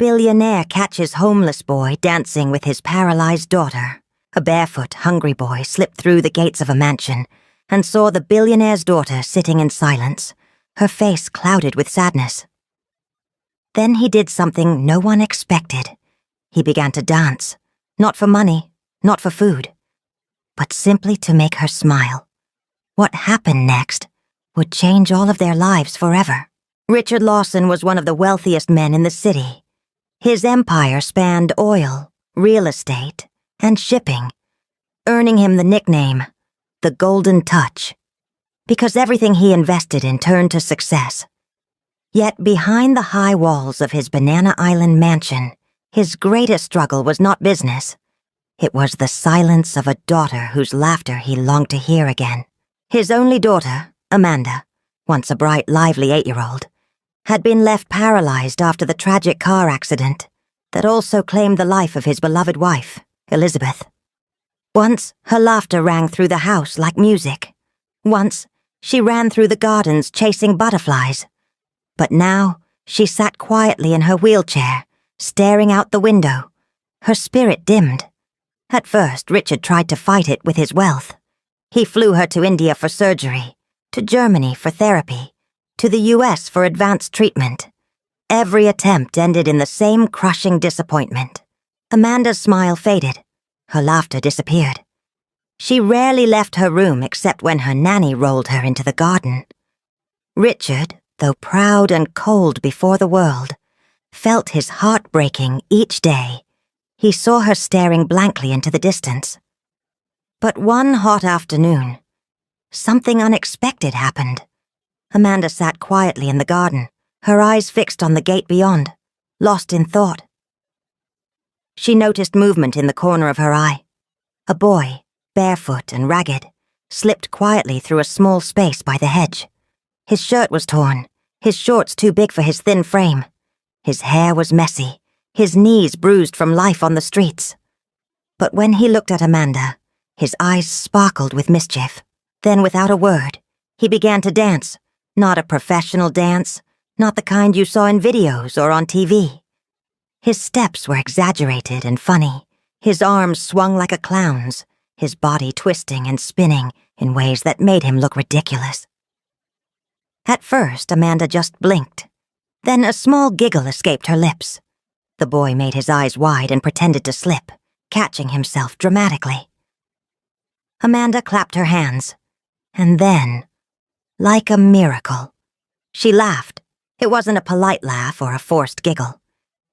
Billionaire catches homeless boy dancing with his paralyzed daughter. A barefoot, hungry boy slipped through the gates of a mansion and saw the billionaire's daughter sitting in silence, her face clouded with sadness. Then he did something no one expected. He began to dance, not for money, not for food, but simply to make her smile. What happened next would change all of their lives forever. Richard Lawson was one of the wealthiest men in the city. His empire spanned oil, real estate, and shipping, earning him the nickname, the Golden Touch, because everything he invested in turned to success. Yet behind the high walls of his Banana Island mansion, his greatest struggle was not business. It was the silence of a daughter whose laughter he longed to hear again. His only daughter, Amanda, once a bright, lively 8-year-old, had been left paralyzed after the tragic car accident that also claimed the life of his beloved wife, Elizabeth. Once, her laughter rang through the house like music. Once, she ran through the gardens chasing butterflies. But now, she sat quietly in her wheelchair, staring out the window. Her spirit dimmed. At first, Richard tried to fight it with his wealth. He flew her to India for surgery, to Germany for therapy, to the US for advanced treatment. Every attempt ended in the same crushing disappointment. Amanda's smile faded. Her laughter disappeared. She rarely left her room except when her nanny rolled her into the garden. Richard, though proud and cold before the world, felt his heart breaking each day. He saw her staring blankly into the distance. But one hot afternoon, something unexpected happened. Amanda sat quietly in the garden, her eyes fixed on the gate beyond, lost in thought. She noticed movement in the corner of her eye. A boy, barefoot and ragged, slipped quietly through a small space by the hedge. His shirt was torn, his shorts too big for his thin frame. His hair was messy, his knees bruised from life on the streets. But when he looked at Amanda, his eyes sparkled with mischief. Then, without a word, he began to dance. Not a professional dance, not the kind you saw in videos or on TV. His steps were exaggerated and funny. His arms swung like a clown's, his body twisting and spinning in ways that made him look ridiculous. At first, Amanda just blinked. Then a small giggle escaped her lips. The boy made his eyes wide and pretended to slip, catching himself dramatically. Amanda clapped her hands, and then, like a miracle, she laughed. It wasn't a polite laugh or a forced giggle.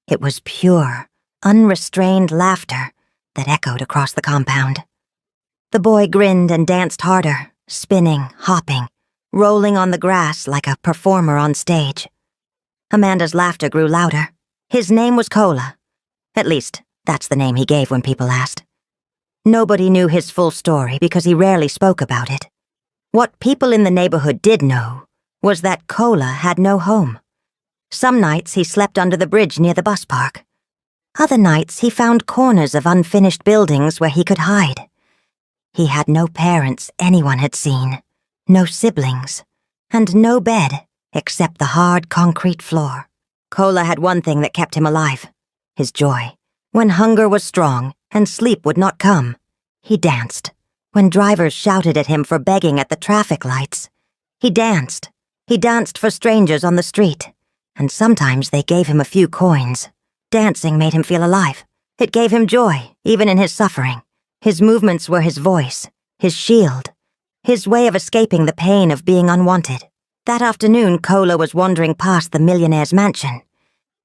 It was pure, unrestrained laughter that echoed across the compound. The boy grinned and danced harder, spinning, hopping, rolling on the grass like a performer on stage. Amanda's laughter grew louder. His name was Cola. At least, that's the name he gave when people asked. Nobody knew his full story because he rarely spoke about it. What people in the neighborhood did know was that Cola had no home. Some nights he slept under the bridge near the bus park. Other nights he found corners of unfinished buildings where he could hide. He had no parents anyone had seen, no siblings, and no bed except the hard concrete floor. Cola had one thing that kept him alive, his joy. When hunger was strong and sleep would not come, he danced. When drivers shouted at him for begging at the traffic lights, he danced. He danced for strangers on the street, and sometimes they gave him a few coins. Dancing made him feel alive. It gave him joy, even in his suffering. His movements were his voice, his shield, his way of escaping the pain of being unwanted. That afternoon, Cola was wandering past the millionaire's mansion.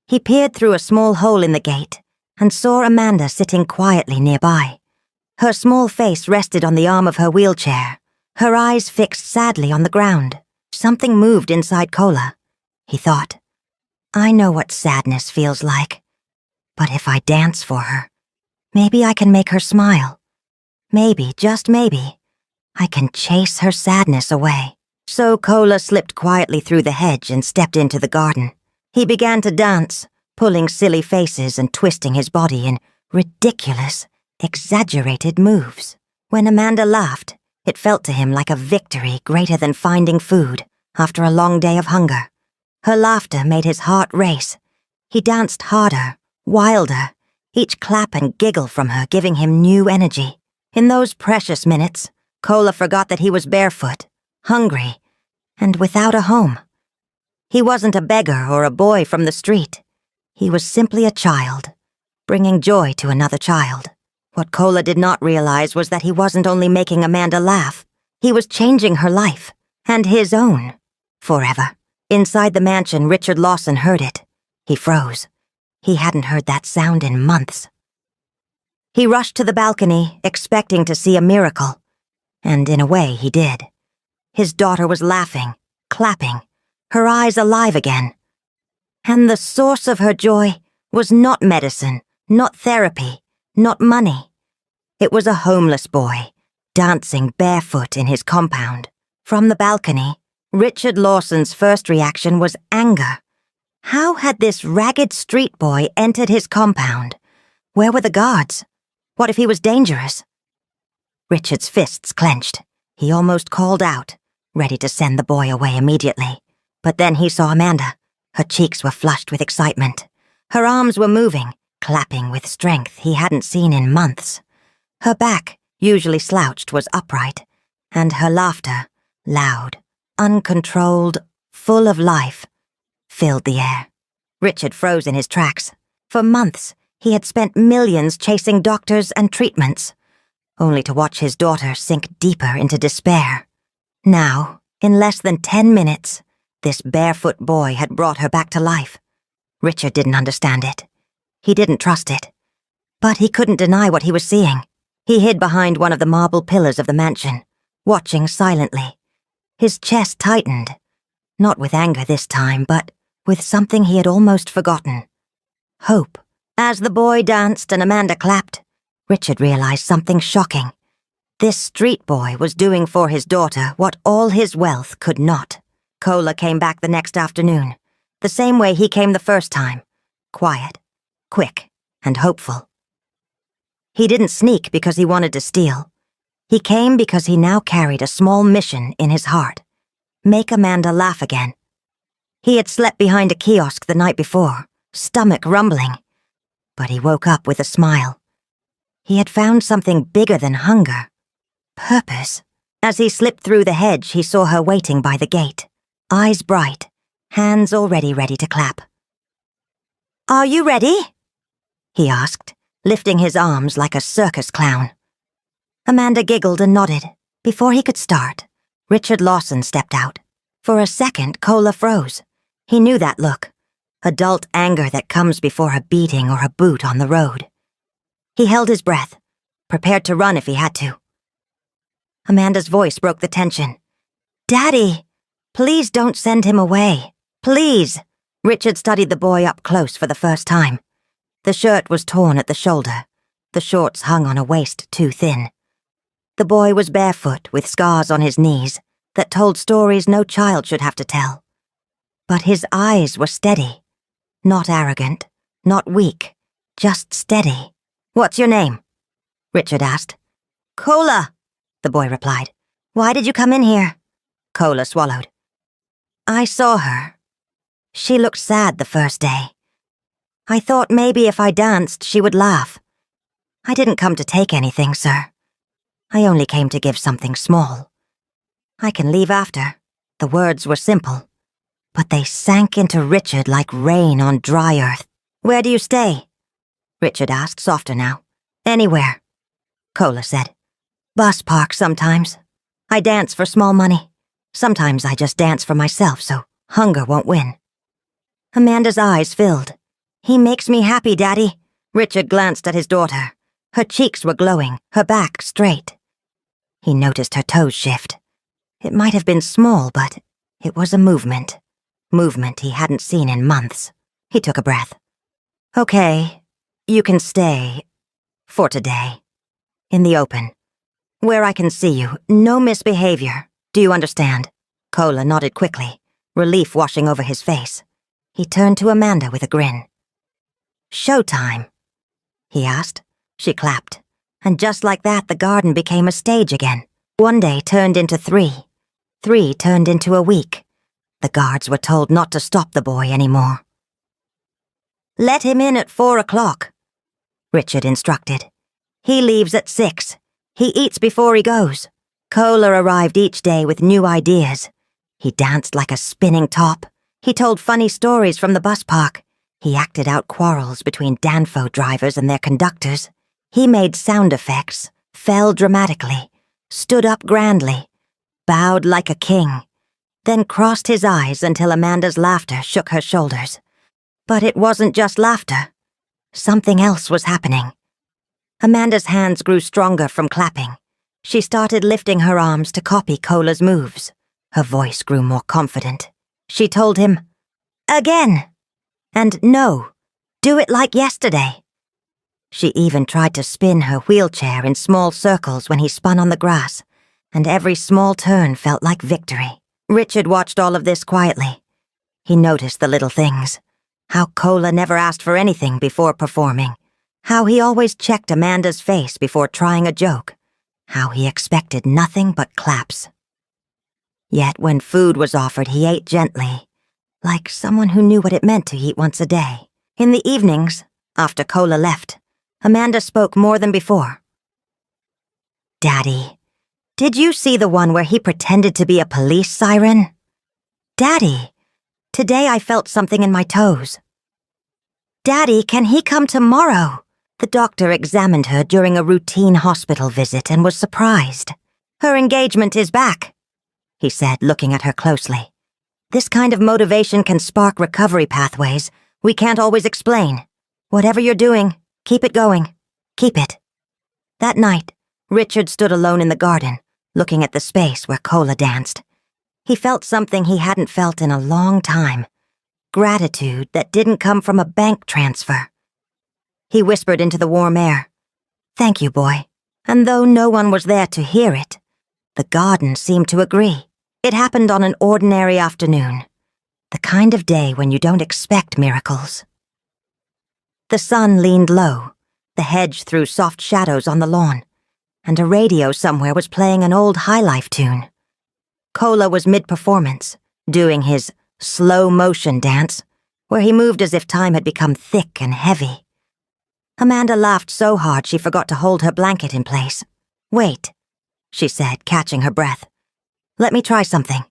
He peered through a small hole in the gate and saw Amanda sitting quietly nearby. Her small face rested on the arm of her wheelchair, her eyes fixed sadly on the ground. Something moved inside Cola. He thought, I know what sadness feels like. But if I dance for her, maybe I can make her smile. Maybe, just maybe, I can chase her sadness away. So Cola slipped quietly through the hedge and stepped into the garden. He began to dance, pulling silly faces and twisting his body in ridiculous, exaggerated moves. When Amanda laughed, it felt to him like a victory greater than finding food after a long day of hunger. Her laughter made his heart race. He danced harder, wilder, each clap and giggle from her giving him new energy. In those precious minutes, Cola forgot that he was barefoot, hungry, and without a home. He wasn't a beggar or a boy from the street. He was simply a child, bringing joy to another child. What Cola did not realize was that he wasn't only making Amanda laugh, he was changing her life, and his own, forever. Inside the mansion, Richard Lawson heard it. He froze. He hadn't heard that sound in months. He rushed to the balcony, expecting to see a miracle. And in a way, he did. His daughter was laughing, clapping, her eyes alive again. And the source of her joy was not medicine, not therapy, not money. It was a homeless boy, dancing barefoot in his compound. From the balcony, Richard Lawson's first reaction was anger. How had this ragged street boy entered his compound? Where were the guards? What if he was dangerous? Richard's fists clenched. He almost called out, ready to send the boy away immediately. But then he saw Amanda. Her cheeks were flushed with excitement. Her arms were moving, clapping with strength he hadn't seen in months. Her back, usually slouched, was upright, and her laughter, loud, uncontrolled, full of life, filled the air. Richard froze in his tracks. For months, he had spent millions chasing doctors and treatments, only to watch his daughter sink deeper into despair. Now, in less than 10 minutes, this barefoot boy had brought her back to life. Richard didn't understand it. He didn't trust it. But he couldn't deny what he was seeing. He hid behind one of the marble pillars of the mansion, watching silently. His chest tightened, not with anger this time, but with something he had almost forgotten. Hope. As the boy danced and Amanda clapped, Richard realized something shocking. This street boy was doing for his daughter what all his wealth could not. Cola came back the next afternoon, the same way he came the first time. Quiet, quick, and hopeful. He didn't sneak because he wanted to steal. He came because he now carried a small mission in his heart. Make Amanda laugh again. He had slept behind a kiosk the night before, stomach rumbling. But he woke up with a smile. He had found something bigger than hunger. Purpose. As he slipped through the hedge, he saw her waiting by the gate. Eyes bright, hands already ready to clap. "Are you ready?" he asked, lifting his arms like a circus clown. Amanda giggled and nodded. Before he could start, Richard Lawson stepped out. For a second, Cola froze. He knew that look. Adult anger that comes before a beating or a boot on the road. He held his breath, prepared to run if he had to. Amanda's voice broke the tension. "Daddy, please don't send him away. Please." Richard studied the boy up close for the first time. The shirt was torn at the shoulder. The shorts hung on a waist too thin. The boy was barefoot with scars on his knees that told stories no child should have to tell. But his eyes were steady. Not arrogant, not weak, just steady. "What's your name?" Richard asked. "Cola," the boy replied. "Why did you come in here?" Cola swallowed. "I saw her. She looked sad the first day. I thought maybe if I danced, she would laugh. I didn't come to take anything, sir. I only came to give something small. I can leave after." The words were simple, but they sank into Richard like rain on dry earth. "Where do you stay?" Richard asked, softer now. "Anywhere," Cola said. "Bus park sometimes. I dance for small money. Sometimes I just dance for myself so hunger won't win." Amanda's eyes filled. "He makes me happy, Daddy." Richard glanced at his daughter. Her cheeks were glowing, her back straight. He noticed her toes shift. It might have been small, but it was a movement. Movement he hadn't seen in months. He took a breath. "Okay, you can stay. For today. In the open. Where I can see you. No misbehavior. Do you understand?" Cola nodded quickly, relief washing over his face. He turned to Amanda with a grin. "Showtime?" he asked. She clapped, and just like that the garden became a stage again. One day turned into 3. 3 turned into a week. The guards were told not to stop the boy anymore. Let him in at 4 o'clock, Richard instructed. He leaves at 6. He eats before he goes. Cola arrived each day with new ideas. He danced like a spinning top. He told funny stories from the bus park. He acted out quarrels between Danfo drivers and their conductors. He made sound effects, fell dramatically, stood up grandly, bowed like a king, then crossed his eyes until Amanda's laughter shook her shoulders. But it wasn't just laughter. Something else was happening. Amanda's hands grew stronger from clapping. She started lifting her arms to copy Cola's moves. Her voice grew more confident. She told him, "Again! And no, do it like yesterday." She even tried to spin her wheelchair in small circles when he spun on the grass, and every small turn felt like victory. Richard watched all of this quietly. He noticed the little things. How Cola never asked for anything before performing. How he always checked Amanda's face before trying a joke. How he expected nothing but claps. Yet when food was offered, he ate gently, like someone who knew what it meant to eat once a day. In the evenings, after Cola left, Amanda spoke more than before. "Daddy, did you see the one where he pretended to be a police siren? Daddy, today I felt something in my toes. Daddy, can he come tomorrow?" The doctor examined her during a routine hospital visit and was surprised. "Her engagement is back," he said, looking at her closely. "This kind of motivation can spark recovery pathways we can't always explain. Whatever you're doing, keep it going. Keep it." That night, Richard stood alone in the garden, looking at the space where Cola danced. He felt something he hadn't felt in a long time. Gratitude that didn't come from a bank transfer. He whispered into the warm air, "Thank you, boy." And though no one was there to hear it, the garden seemed to agree. It happened on an ordinary afternoon, the kind of day when you don't expect miracles. The sun leaned low, the hedge threw soft shadows on the lawn, and a radio somewhere was playing an old highlife tune. Cola was mid-performance, doing his slow-motion dance, where he moved as if time had become thick and heavy. Amanda laughed so hard she forgot to hold her blanket in place. "Wait," she said, catching her breath. "Let me try something."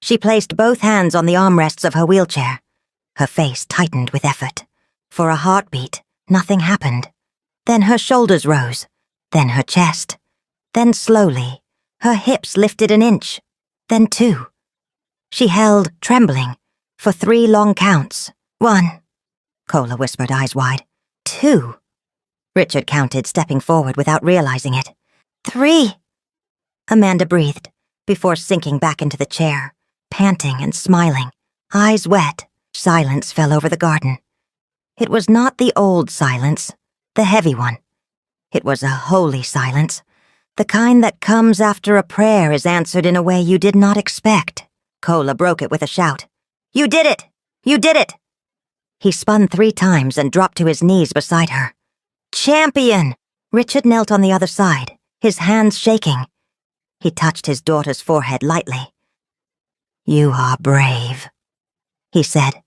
She placed both hands on the armrests of her wheelchair. Her face tightened with effort. For a heartbeat, nothing happened. Then her shoulders rose, then her chest. Then slowly, her hips lifted an inch, then 2. She held, trembling, for 3 long counts. 1, Cola whispered, eyes wide. 2. Richard counted, stepping forward without realizing it. 3. Amanda breathed, before sinking back into the chair, panting and smiling, eyes wet. Silence fell over the garden. It was not the old silence, the heavy one. It was a holy silence, the kind that comes after a prayer is answered in a way you did not expect. Cola broke it with a shout. "You did it! You did it!" He spun 3 times and dropped to his knees beside her. "Champion!" Richard knelt on the other side, his hands shaking. He touched his daughter's forehead lightly. "You are brave," he said.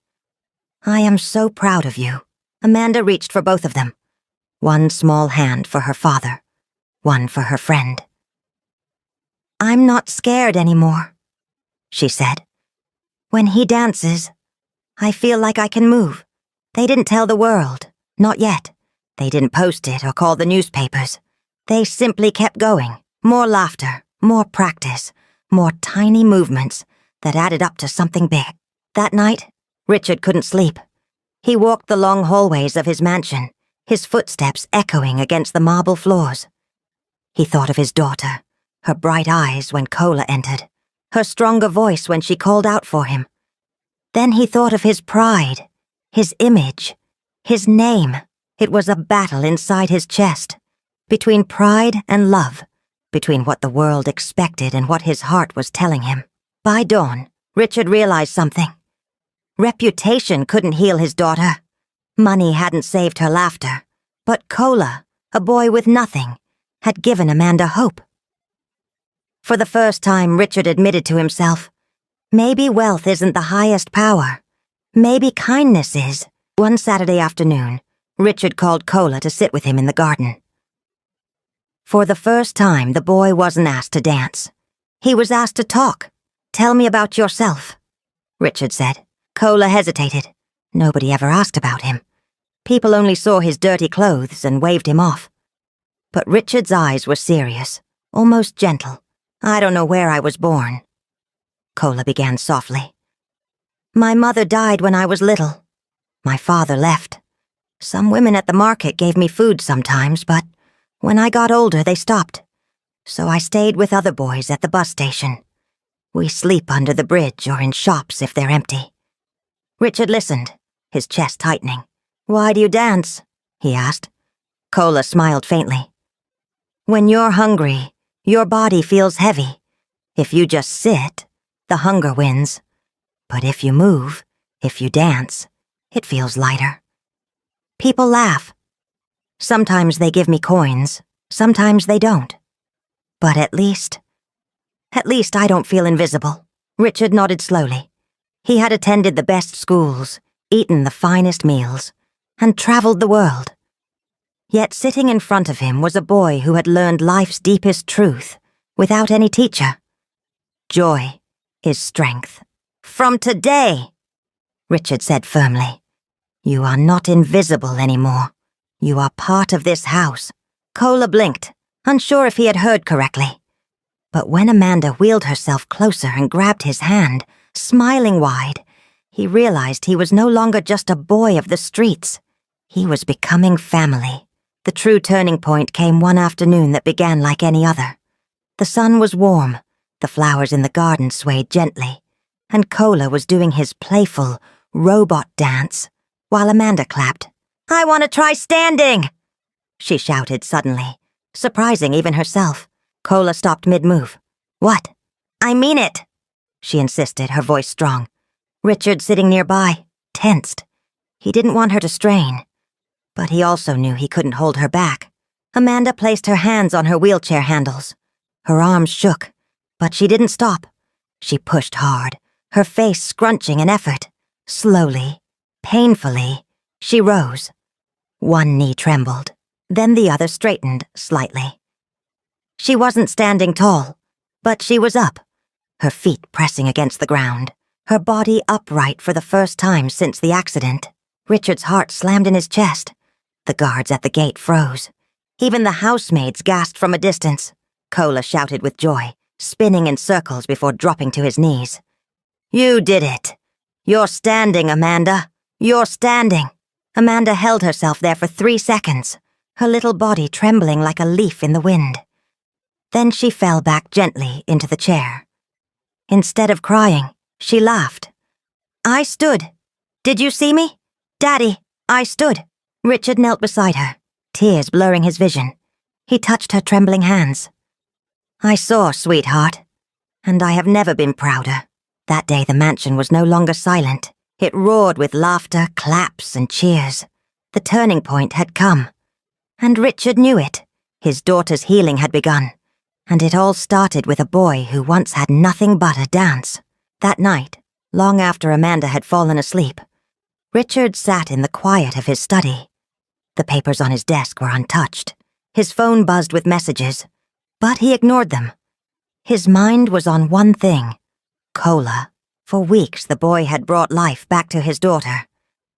"I am so proud of you." Amanda reached for both of them. One small hand for her father, one for her friend. "I'm not scared anymore," she said. "When he dances, I feel like I can move. They didn't tell the world, not yet. They didn't post it or call the newspapers. They simply kept going. More laughter, more practice, more tiny movements that added up to something big. That night, Richard couldn't sleep. He walked the long hallways of his mansion, his footsteps echoing against the marble floors. He thought of his daughter, her bright eyes when Cola entered, her stronger voice when she called out for him. Then he thought of his pride, his image, his name. It was a battle inside his chest, between pride and love, between what the world expected and what his heart was telling him. By dawn, Richard realized something. Reputation couldn't heal his daughter. Money hadn't saved her laughter. But Cola, a boy with nothing, had given Amanda hope. For the first time, Richard admitted to himself, maybe wealth isn't the highest power. Maybe kindness is. One Saturday afternoon, Richard called Cola to sit with him in the garden. For the first time, the boy wasn't asked to dance. He was asked to talk. "Tell me about yourself," Richard said. Cola hesitated. Nobody ever asked about him. People only saw his dirty clothes and waved him off. But Richard's eyes were serious, almost gentle. "I don't know where I was born," Cola began softly. "My mother died when I was little. My father left. Some women at the market gave me food sometimes, but when I got older they stopped. So I stayed with other boys at the bus station. We sleep under the bridge or in shops if they're empty." Richard listened, his chest tightening. "Why do you dance?" he asked. Cola smiled faintly. "When you're hungry, your body feels heavy. If you just sit, the hunger wins. But if you move, if you dance, it feels lighter. People laugh. Sometimes they give me coins, sometimes they don't. But at least I don't feel invisible." Richard nodded slowly. He had attended the best schools, eaten the finest meals, and traveled the world. Yet sitting in front of him was a boy who had learned life's deepest truth without any teacher. Joy is strength. "From today," Richard said firmly, "you are not invisible anymore. You are part of this house." Cola blinked, unsure if he had heard correctly. But when Amanda wheeled herself closer and grabbed his hand, smiling wide, he realized he was no longer just a boy of the streets. He was becoming family. The true turning point came one afternoon that began like any other. The sun was warm, the flowers in the garden swayed gently, and Cola was doing his playful, robot dance, while Amanda clapped. "I want to try standing!" she shouted suddenly, surprising even herself. Cola stopped mid-move. "What?" "I mean it," she insisted, her voice strong. Richard, sitting nearby, tensed. He didn't want her to strain, but he also knew he couldn't hold her back. Amanda placed her hands on her wheelchair handles. Her arms shook, but she didn't stop. She pushed hard, her face scrunching in effort. Slowly, painfully, she rose. One knee trembled, then the other straightened slightly. She wasn't standing tall, but she was up, her feet pressing against the ground, her body upright for the first time since the accident. Richard's heart slammed in his chest. The guards at the gate froze. Even the housemaids gasped from a distance. Cola shouted with joy, spinning in circles before dropping to his knees. "You did it! You're standing, Amanda! You're standing!" Amanda held herself there for 3 seconds, her little body trembling like a leaf in the wind. Then she fell back gently into the chair. Instead of crying, she laughed. "I stood. Did you see me? Daddy, I stood." Richard knelt beside her, tears blurring his vision. He touched her trembling hands. "I saw, sweetheart, and I have never been prouder." That day the mansion was no longer silent. It roared with laughter, claps, and cheers. The turning point had come. And Richard knew it. His daughter's healing had begun. And it all started with a boy who once had nothing but a dance. That night, long after Amanda had fallen asleep, Richard sat in the quiet of his study. The papers on his desk were untouched. His phone buzzed with messages, but he ignored them. His mind was on one thing: Cola. For weeks the boy had brought life back to his daughter.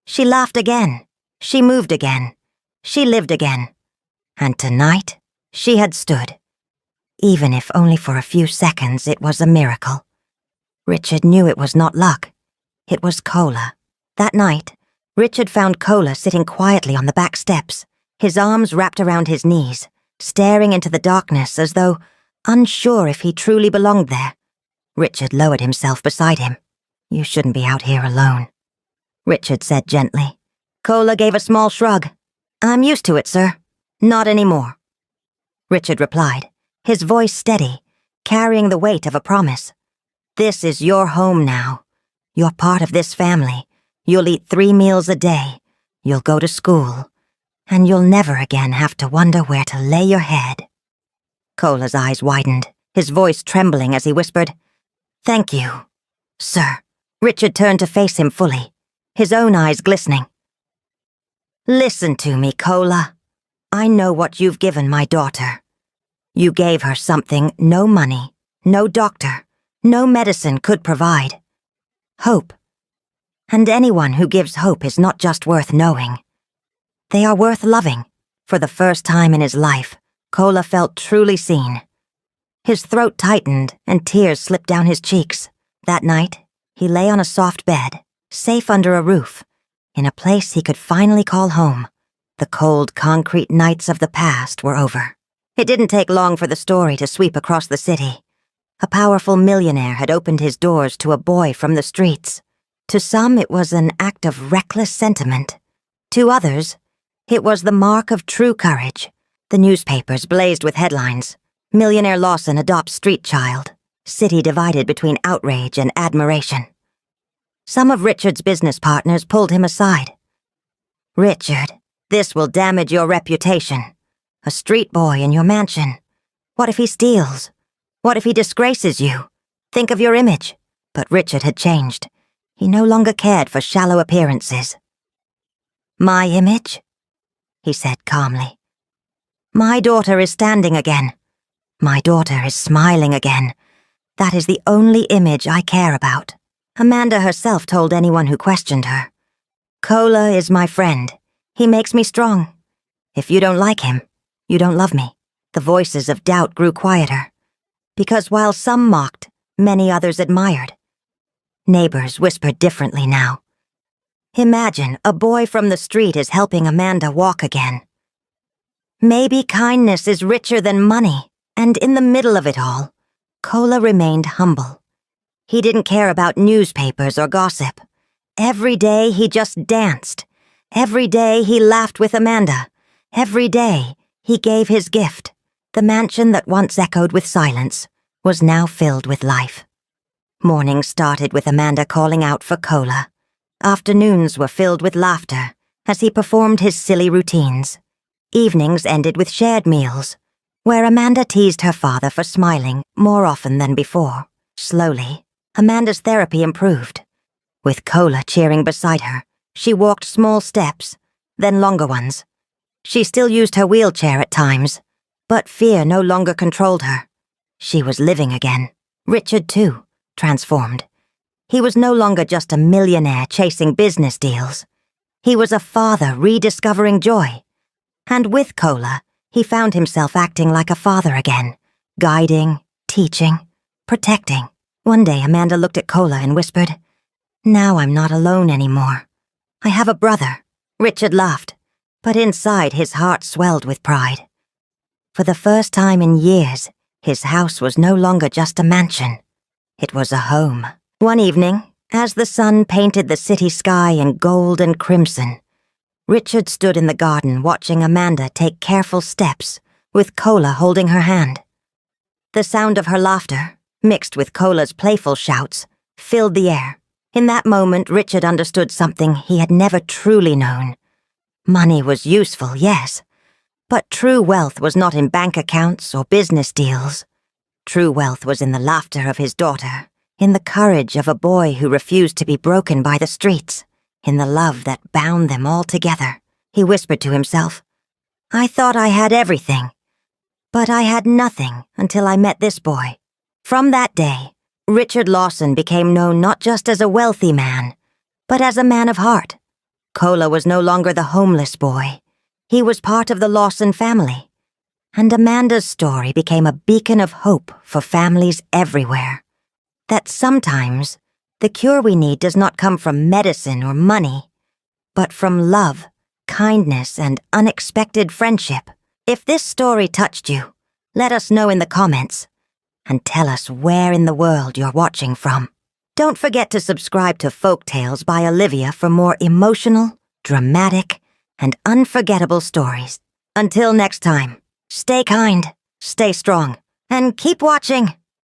She laughed again. She moved again. She lived again. And tonight, she had stood. Even if only for a few seconds, it was a miracle. Richard knew it was not luck. It was Cola. That night, Richard found Cola sitting quietly on the back steps, his arms wrapped around his knees, staring into the darkness as though unsure if he truly belonged there. Richard lowered himself beside him. "You shouldn't be out here alone," Richard said gently. Cola gave a small shrug. "I'm used to it, sir. Not anymore," Richard replied, his voice steady, carrying the weight of a promise. "This is your home now. You're part of this family. You'll eat 3 meals a day. You'll go to school. And you'll never again have to wonder where to lay your head." Cola's eyes widened, his voice trembling as he whispered, "Thank you, sir." Richard turned to face him fully, his own eyes glistening. Listen to me, Cola. I know what you've given my daughter. You gave her something no money, no doctor, no medicine could provide. Hope. And anyone who gives hope is not just worth knowing. They are worth loving. For the first time in his life, Cola felt truly seen. His throat tightened and tears slipped down his cheeks. That night, he lay on a soft bed, safe under a roof, in a place he could finally call home. The cold concrete nights of the past were over. It didn't take long for the story to sweep across the city. A powerful millionaire had opened his doors to a boy from the streets. To some, it was an act of reckless sentiment. To others, it was the mark of true courage. The newspapers blazed with headlines. Millionaire Lawson adopts street child. City divided between outrage and admiration. Some of Richard's business partners pulled him aside. Richard, this will damage your reputation. A street boy in your mansion. What if he steals? What if he disgraces you? Think of your image. But Richard had changed. He no longer cared for shallow appearances. My image? He said calmly. My daughter is standing again. My daughter is smiling again. That is the only image I care about. Amanda herself told anyone who questioned her. Cola is my friend. He makes me strong. If you don't like him, you don't love me. The voices of doubt grew quieter. Because while some mocked, many others admired. Neighbors whispered differently now. Imagine a boy from the street is helping Amanda walk again. Maybe kindness is richer than money, and in the middle of it all, Cola remained humble. He didn't care about newspapers or gossip. Every day he just danced. Every day he laughed with Amanda. Every day he gave his gift. The mansion that once echoed with silence was now filled with life. Mornings started with Amanda calling out for Cola. Afternoons were filled with laughter as he performed his silly routines. Evenings ended with shared meals, where Amanda teased her father for smiling more often than before. Slowly, Amanda's therapy improved. With Cola cheering beside her, she walked small steps, then longer ones. She still used her wheelchair at times, but fear no longer controlled her. She was living again. Richard, too, transformed. He was no longer just a millionaire chasing business deals. He was a father rediscovering joy. And with Cola, he found himself acting like a father again, guiding, teaching, protecting. One day, Amanda looked at Cola and whispered, "Now I'm not alone anymore. I have a brother." Richard laughed, but inside his heart swelled with pride. For the first time in years, his house was no longer just a mansion. It was a home. One evening, as the sun painted the city sky in gold and crimson, Richard stood in the garden watching Amanda take careful steps, with Cola holding her hand. The sound of her laughter, mixed with Cola's playful shouts, filled the air. In that moment, Richard understood something he had never truly known. Money was useful, yes, but true wealth was not in bank accounts or business deals. True wealth was in the laughter of his daughter, in the courage of a boy who refused to be broken by the streets, in the love that bound them all together. He whispered to himself, "I thought I had everything, but I had nothing until I met this boy." From that day, Richard Lawson became known not just as a wealthy man, but as a man of heart. Cola was no longer the homeless boy. He was part of the Lawson family. And Amanda's story became a beacon of hope for families everywhere. That sometimes, the cure we need does not come from medicine or money, but from love, kindness, and unexpected friendship. If this story touched you, let us know in the comments, and tell us where in the world you're watching from. Don't forget to subscribe to Folk Tales by Olivia for more emotional, dramatic, and unforgettable stories. Until next time, stay kind, stay strong, and keep watching.